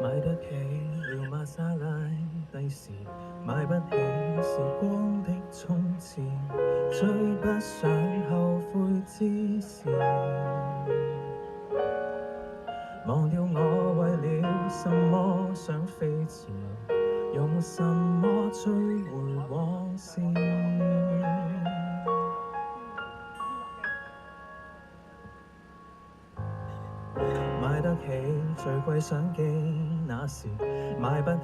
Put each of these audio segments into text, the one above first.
買得起了瑪莎拉蒂時，買不起時光的衝刺，追不上後悔之時，忘掉我為了什麼想飛馳，用什麼追回往事。買得起最貴相機那時，買不起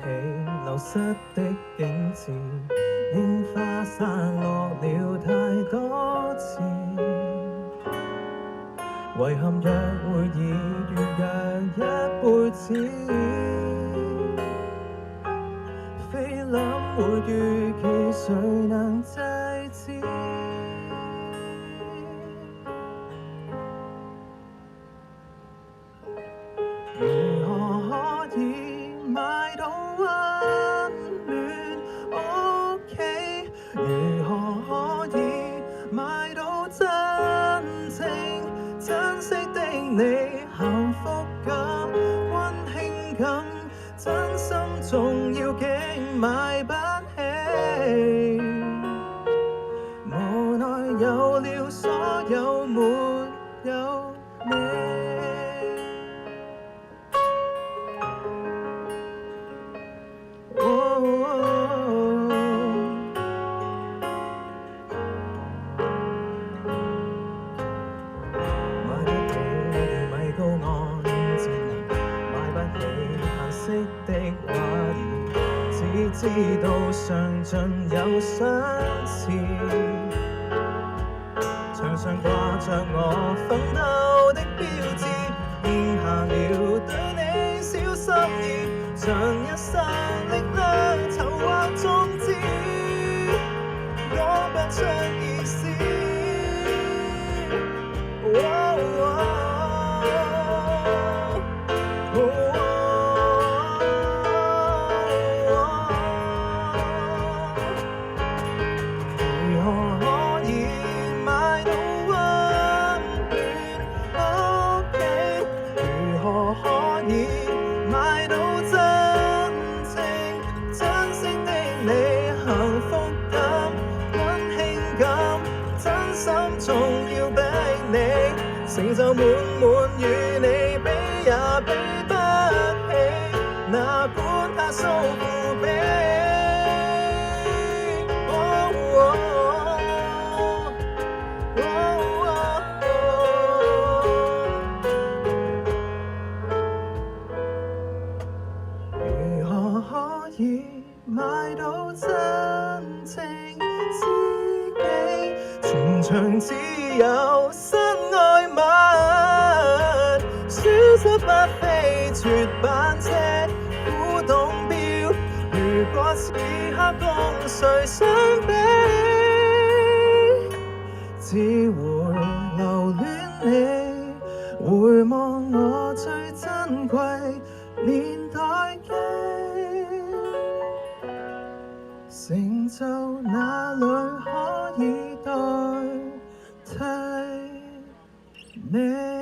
流失的景緻，櫻花散落了太多次，遺憾約會已預約一輩子，菲林會預期誰能制止？如何可以買到溫暖屋企？如何可以買到真正珍惜的你？幸福感、溫馨感、真心重要竟買不起，無奈有了所有，沒有你。買得起米高安靜能，買不起顏色的畫意，只知道上盡有相似，牆上掛着我奮鬥的標誌，印下了對你小心意，盡一生力量籌劃終止，講不出意思。如何可以買到溫暖屋企？如何可以買到真正珍惜的你？幸福感、溫馨感、真心重要比你，成就滿滿與你比也比不起，哪管它數負比。如何可以買到真正知己？全場只有身外物，消失不飛，絕版車，古董錶。如果此刻共誰相比，只會留戀你，回望我最珍貴年代記，成就哪裡可以代替你？